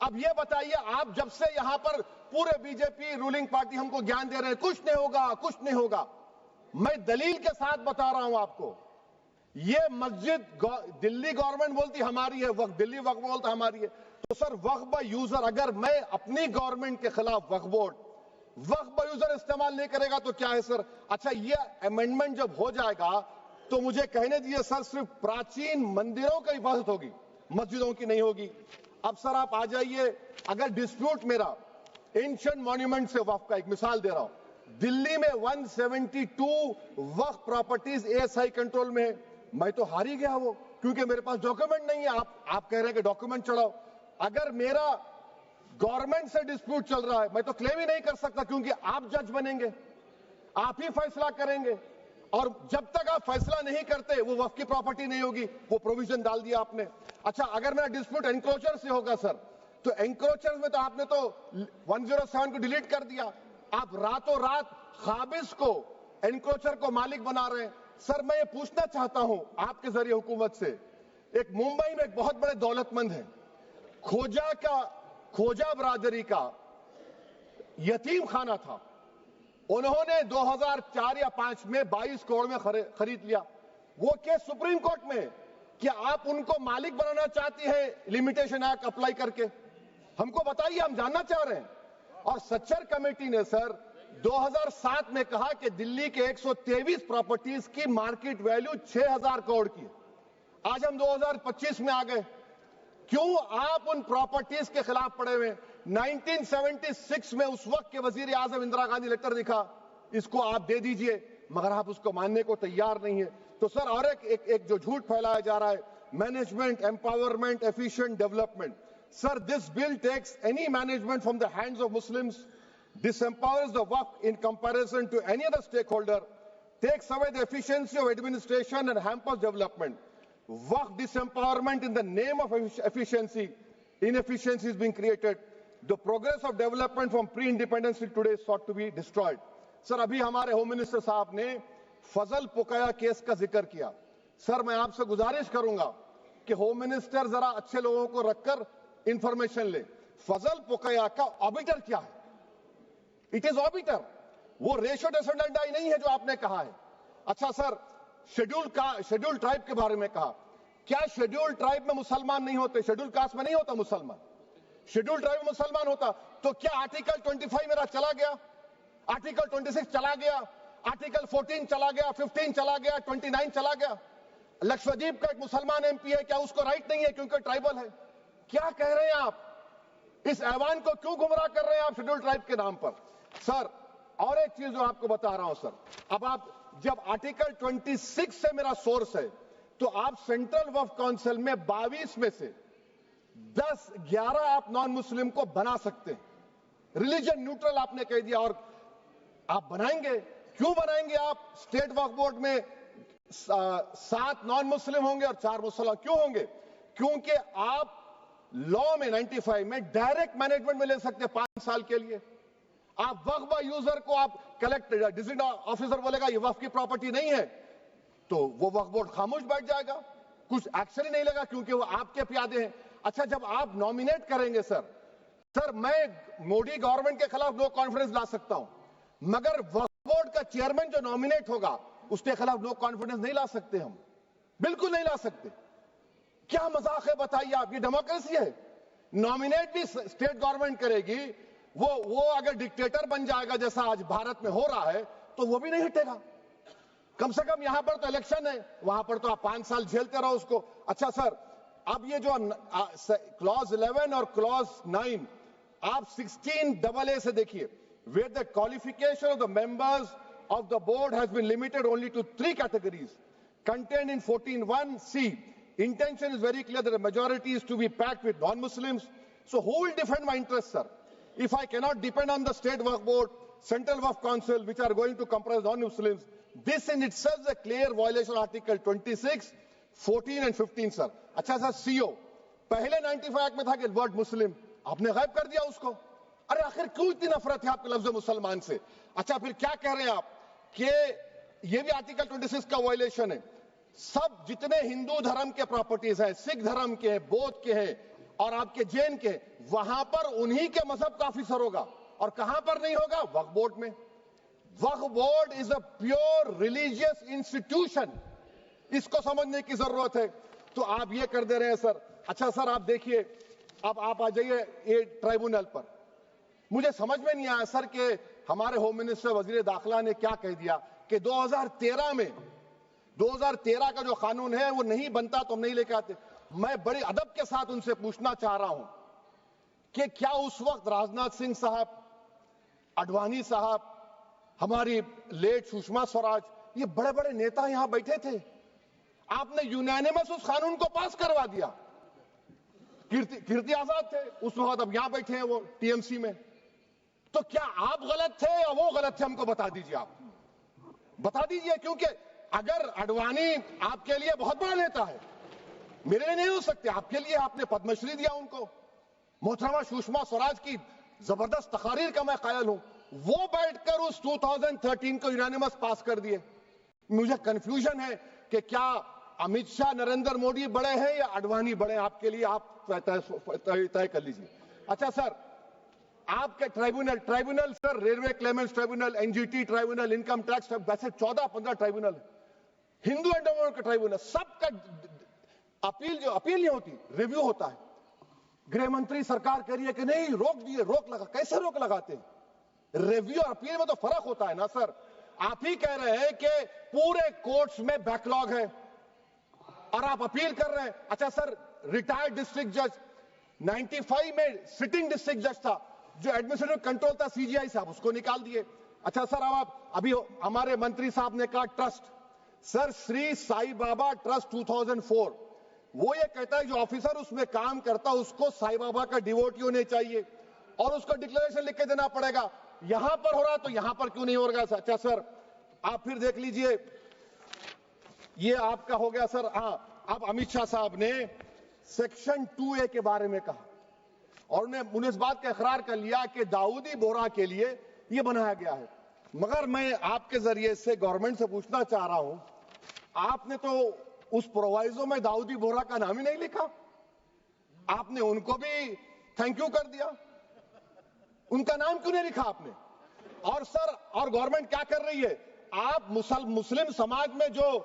اب یہ بتائیے, آپ جب سے یہاں پر پورے بی جے پی رولنگ پارٹی ہم کو گیان دے رہے ہیں کچھ نہیں ہوگا, کچھ نہیں ہوگا. میں دلیل کے ساتھ بتا رہا ہوں آپ کو, یہ مسجد دلی گورنمنٹ بولتی ہماری ہے, وقف دلی وقف بولتا ہماری ہے. تو سر وقف با یوزر, اگر میں اپنی گورنمنٹ کے خلاف وقف بورڈ وقف با یوزر استعمال نہیں کرے گا تو کیا ہے سر؟ اچھا یہ امینڈمنٹ جب ہو جائے گا تو مجھے کہنے دیجیے سر, صرف پراچین مندروں کی حفاظت ہوگی, مسجدوں کی نہیں ہوگی. اب سر آپ آ جائیے, اگر ڈسپیوٹ میرا اینشنٹ مانیومنٹ سے وقف کا, ایک مثال دے رہا ہوں, دلی میں 172 وقف پراپرٹیز ASI کنٹرول میں ہے. میں تو ہار ہی گیا وہ, کیونکہ میرے پاس ڈاکیومنٹ نہیں ہے. آپ کہہ رہے ہیں کہ ڈاکیومنٹ چڑھاؤ. اگر میرا گورنمنٹ سے ڈسپیوٹ چل رہا ہے میں تو کلیم ہی نہیں کر سکتا, کیونکہ آپ جج بنیں گے, آپ ہی فیصلہ کریں گے, اور جب تک آپ فیصلہ نہیں کرتے وہ وقف کی پراپرٹی نہیں ہوگی. وہ پروویژن ڈال دیا آپ نے. اچھا اگر میرا ڈسپیوٹ انکروچر سے ہوگا سر, تو انکروچر میں تو آپ نے تو 107 کو ڈیلیٹ کر دیا. آپ راتوں رات قابض کو انکروچر کو مالک بنا رہے ہیں. سر میں یہ پوچھنا چاہتا ہوں آپ کے ذریعے حکومت سے, ایک ممبئی میں ایک بہت بڑے دولت مند ہیں, کھوجا برادری کا یتیم خانہ تھا, انہوں نے 2004 یا 2005 میں 22 کروڑ میں خرید لیا. وہ کیس سپریم کورٹ میں, کیا آپ ان کو مالک بنانا چاہتی ہیں لمیٹیشن ایکٹ اپلائی کر کے؟ ہم کو بتائیے, ہم جاننا چاہ رہے ہیں. اور سچر کمیٹی نے سر 2007 میں کہا کہ دلی کے 123 پراپرٹیز کی مارکیٹ ویلیو 6000 کروڑ کی. آج ہم 2025 میں آ گئے, کیوں آپ ان پراپرٹیز کے خلاف پڑے ہوئے؟ 1976 میں اس وقت کے وزیر اعظم اندرا گاندھی لیٹر لکھا, اس کو آپ دے دیجئے, مگر آپ اس کو ماننے کو تیار نہیں ہے. تو سر اور ایک جو جھوٹ پھیلایا جا رہا ہے, management empowerment efficient development. Sir this bill tax any management from the hands of Muslims, disempowers the Waqf in comparison to any other stakeholder, takes away the efficiency of administration and hampers development. Waqf disempowerment in the name of efficiency, inefficiency is being created. The progress of development from pre-independence till today is sought to be destroyed. سر ابھی ہمارے home minister صاحب نے فضل پوکایا case کا ذکر کیا. سر میں آپ سے گزارش کروں گا کہ ہوم منسٹر ذرا اچھے لوگوں کو رکھ کر انفارمیشن لے. فضل پوکایا کا آبیٹر کیا ہے؟ اٹ از آبیٹر, وہ ریشو ڈیسنڈنٹ نہیں ہے جو آپ نے کہا ہے. اچھا سر شیڈول ٹرائب کے بارے میں کہا, کیا شیڈول ٹرائب میں مسلمان نہیں ہوتے؟ شیڈول کاسٹ میں نہیں ہوتا مسلمان, شیڈول ٹرائب میں مسلمان ہوتا. تو کیا آرٹیکل 25 میرا چلا گیا, آرٹیکل 26 چلا گیا, آرٹیکل 14 چلا گیا, 15 چلا گیا, 29 چلا گیا؟ لکشدیپ کا ایک مسلمان MP ہے, کیا اس کو رائٹ نہیں ہے کیونکہ ٹرائبل ہے؟ کیا کہہ رہے ہیں آپ؟ اس ایوان کو کیوں گمراہ کر رہے ہیں آپ شیڈول ٹرائب کے نام پر؟ سر اور ایک چیز جو آپ کو بتا رہا ہوں سر, اب آپ جب آرٹیکل 26 سے میرا سورس ہے تو آپ سینٹرل وقف کونسل میں 22 میں سے 11 آپ نان مسلم کو بنا سکتے ہیں. ریلیجن نیوٹرل آپ نے کہہ دیا, اور آپ بنائیں گے. کیوں بنائیں گے آپ؟ اسٹیٹ وقف بورڈ میں 7 نان مسلم ہوں گے اور 4 مسلمان. کیوں ہوں گے؟ کیونکہ آپ لا میں 95 میں ڈائریکٹ مینجمنٹ میں لے سکتے 5 سال کے لیے. آپ وقف با یوزر کو آپ ڈسٹرکٹ آفیسر بولے گا یہ وقف کی پراپرٹی نہیں ہے, تو وہ وقف بورڈ خاموش بیٹھ جائے گا, کچھ ایکشن ہی نہیں لگا, کیونکہ وہ آپ کے پیادے ہیں. اچھا جب آپ نامینیٹ کریں گے سر میں مودی گورنمنٹ کے خلاف نو کانفیڈنس لا سکتا ہوں, مگر وقف بورڈ کا چیئرمین جو نامینیٹ ہوگا اس کے خلاف نو کانفیڈنس نہیں لا سکتے, ہم بالکل نہیں لا سکتے. کیا مذاق ہے بتائیے آپ؟ یہ ڈیموکریسی ہے. نامینیٹ بھی اسٹیٹ گورنمنٹ کرے گی, وہ اگر ڈکٹیٹر بن جائے گا جیسا آج بھارت میں ہو رہا ہے تو وہ بھی نہیں ہٹے گا. کم سے کم یہاں پر تو الیکشن ہے, وہاں پر تو آپ 5 سال جھیلتے رہو اس کو. اچھا سر اب یہ جو کلوز 11 اور کلوز 9 آپ 16AA سے دیکھیے, where the qualification of the members of the board has been limited only to 3 categories contained in 14(1)(c). Intention is very clear that the majority is to be packed with non-Muslims. So who will defend my interests, sir? If I cannot depend on the state waqf board, central waqf council, which are going to comprise non-Muslims, this in itself is a clear violation of Article 26, 14 and 15, sir. اچھا سر CO پہلے 95 act میں تھا کہ word مسلم, آپ نے غائب کر دیا اس کو. ارے آخر کیوں اتنی نفرت ہے آپ کے لفظ مسلمان سے؟ اچھا پھر کیا کہہ رہے ہیں آپ کہ یہ بھی آرٹیکل 26 کا وائلیشن ہے. سب جتنے ہندو دھرم کے پراپرٹیز ہیں, سکھ دھرم کے ہیں, بودھ کے ہیں, اور آپ کے جین کے، وہاں پر انہی کے مذہب کا آفیسر ہوگا. اور کہاں پر نہیں ہوگا؟ وقف بورڈ میں. Waqf board is a pure religious institution. اس کو سمجھنے کی ضرورت ہے. تو آپ یہ کر دے رہے ہیں سر. اچھا سر آپ دیکھیے، اب آپ آ جائیے یہ ٹرائبونل پر. مجھے سمجھ میں نہیں آیا سر کہ ہمارے ہوم منسٹر وزیر داخلہ نے کیا کہہ دیا کہ 2013 کا جو قانون ہے وہ نہیں بنتا تو ہم نہیں لے کے آتے. میں بڑے ادب کے ساتھ ان سے پوچھنا چاہ رہا ہوں کہ کیا اس وقت راجناتھ سنگھ صاحب، اڈوانی صاحب، ہماری لیٹ سشما سوراج، یہ بڑے بڑے نیتا یہاں بیٹھے تھے؟ آپ نے یونینیمس اس قانون کو پاس کروا دیا. کیرتی آزاد تھے اس وقت، اب یہاں بیٹھے ہیں وہ ٹی ایم سی میں. تو کیا آپ غلط تھے یا وہ غلط تھے؟ ہم کو بتا دیجیے. آپ بتا دیجیے، کیونکہ اگر اڈوانی آپ کے لیے بہت بڑا نیتا ہے، میرے لیے نہیں ہو سکتے. آپ کے لیے آپ نے پدم شری دیا ان کو. محترمہ سشما سوراج کی زبردست تقاریر کا میں قائل ہوں. وہ بیٹھ کر اس 2013 کو یونینیمس پاس کر دیے. مجھے کنفیوژن ہے کہ کیا امت شاہ، نریندر موڈی بڑے ہیں یا اڈوانی بڑے ہیں؟ آپ کے لیے آپ طے کر لیجیے. اچھا سر، آپ کے tribunal sir, railway claimants tribunal, N G T tribunal, income tax, ویسے 14-15 ٹرائبونل ہے. ہندو اینڈ کا ٹرائبونل، سب کا اپیل نہیں ہوتی، ریویو ہوتا ہے. گرہ منتری سرکار کہہ رہی ہے کہ نہیں روک دیے، روک لگا. کیسے روک لگاتے ہیں؟ ریویو اور اپیل میں تو فرق ہوتا ہے نا سر. آپ ہی کہہ رہے ہیں کہ پورے کورٹس میں بیک لاگ ہے اور آپ اپیل کر رہے ہیں. اچھا سر، ریٹائرڈ ڈسٹرکٹ جج 95 میں سٹنگ ڈسٹرکٹ جج تھا، جو ایڈمنسٹریٹو کنٹرول تھا سی جی آئی صاحب، اس کو نکال دیے. اچھا سر، اب آپ ابھی ہمارے منتری صاحب نے کہا ٹرسٹ، سر شری سائی بابا ٹرسٹ 2004، وہ یہ کہتا ہے جو آفیسر اس میں کام کرتا اس کو سائی بابا کا ڈیووٹی ہونے چاہیے اور اس کو ڈکلیریشن لکھ کے دینا پڑے گا. یہاں پر ہو رہا تو یہاں پر کیوں نہیں ہو رہا؟ اچھا سر آپ پھر دیکھ لیجئے، یہ آپ کا ہو گیا سر. ہاں، اب امت شاہ صاحب نے سیکشن 2A کے بارے میں کہا اور انہوں نے اس بات کا اقرار کر لیا کہ داؤدی بورہ کے لیے یہ بنایا گیا ہے. مگر میں آپ کے ذریعے سے گورنمنٹ سے پوچھنا چاہ رہا ہوں، آپ نے تو اس پرووائزو میں داؤدی بورہ کا نام ہی نہیں لکھا. آپ نے ان کو بھی تھینک یو کر دیا، ان کا نام کیوں نہیں لکھا آپ نے؟ اور سر، اور گورنمنٹ کیا کر رہی ہے؟ آپ مسلم سماج میں جو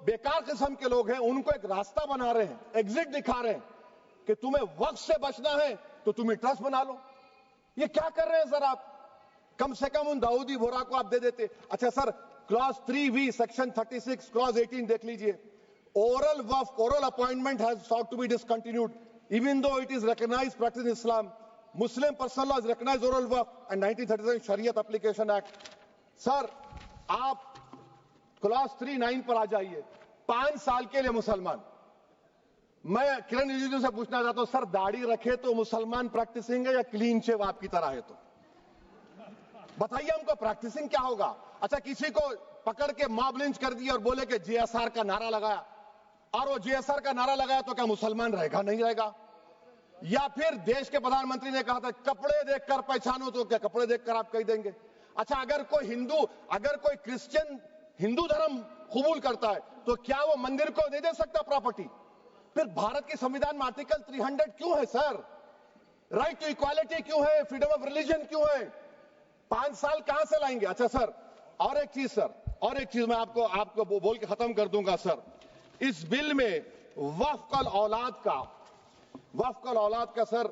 بیکار قسم کے لوگ ہیں ان کو ایک راستہ بنا رہے ہیں، ایگزٹ دکھا رہے ہیں کہ تمہیں وقت سے بچنا ہے تو تمہیں ٹرسٹ بنا لو. یہ کیا کر رہے ہیں سر آپ؟ کم سے کم ان داؤدی بورہ کو آپ دے دیتے. اچھا سر، کلاس 3V سیکشن 36 کلاس 18 دیکھ لیجئے. Oral وقف، oral appointment has sought to be discontinued even though it is recognized practice in Islam. Muslim personal law has recognized oral waqf and 1937 Shariat Application Act. سر آپ class 3-9 پر آ جائیے. 5 سال کے لیے مسلمان. میں کرن رجیجو سے پوچھنا چاہتا ہوں سر، داڑھی رکھے تو مسلمان پریکٹسنگ ہے یا کلین شیو آپ کی طرح ہے؟ تو بتائیے ہم کو پریکٹسنگ کیا ہوگا؟ اچھا، کسی کو پکڑ کے ماب لنچ کر دیا اور بولے کہ جے ایس آر کا نعرہ لگایا، اور وہ جے ایس آر کا نعرہ لگایا تو کیا مسلمان رہے گا؟ نہیں رہے گا. یا پھر دیش کے پردھان منتری نے کہا تھا کپڑے دیکھ کر پہچانو، تو کیا کپڑے دیکھ کر آپ کہہ دیں گے؟ اچھا، اگر کوئی کرسچن ہندو دھرم قبول کرتا ہے تو کیا وہ مندر کو نہیں دے سکتا پراپرٹی؟ پھر بھارت کی سمویدھان میں آرٹیکل 300 کیوں ہے سر؟ رائٹ ٹو ایکوالٹی کیوں ہے؟ فریڈم آف ریلیجن کیوں ہے؟ 5 سال کہاں سے لائیں گے؟ اچھا سر، اور ایک چیز میں آپ کو بول کے ختم کر دوں گا سر. اس بل میں وقف الاولاد کا سر،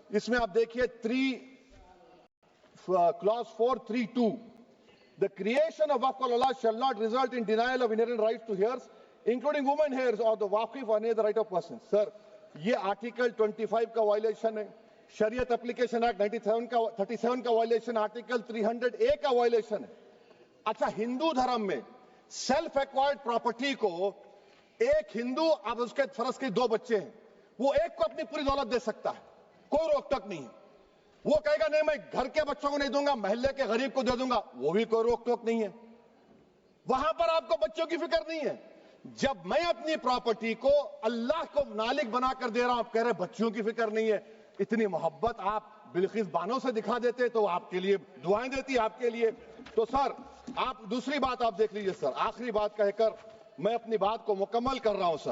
اس میں آپ دیکھیے clause 432، the creation of waqf al-aulad shall not result in denial of inherent rights to heirs, including women heirs or the waqif or any other right of person. سر یہ آرٹیکل 25 کا وائلیشن ہے، شریعت اپلیکیشن ایکٹ 37 کا violation, article 300A کا violation ہے. اچھا، ہندو دھرم میں سیلف ایکوائرڈ پراپرٹی کو ایک ہندو، اب اس کے فرض کے 2 بچے ہیں، وہ ایک کو اپنی پوری دولت دے سکتا ہے، کوئی روک ٹوک نہیں ہے. وہ کہے گا نہیں میں گھر کے بچوں کو نہیں دوں گا، محلے کے غریب کو دے دوں گا، وہ بھی کوئی روک ٹوک نہیں ہے. وہاں پر آپ کو بچوں کی فکر نہیں ہے. جب میں اپنی پراپرٹی کو اللہ کو مالک بنا کر دے رہا ہوں، آپ کہہ رہے بچوں کی فکر نہیں ہے. اتنی محبت آپ بلقیس بانو سے دکھا دیتے تو آپ کے لیے دعائیں دیتی آپ کے لیے. تو سر آپ دوسری بات آپ دیکھ لیجئے سر، آخری بات کہہ کر میں اپنی بات کو مکمل کر رہا ہوں سر.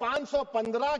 515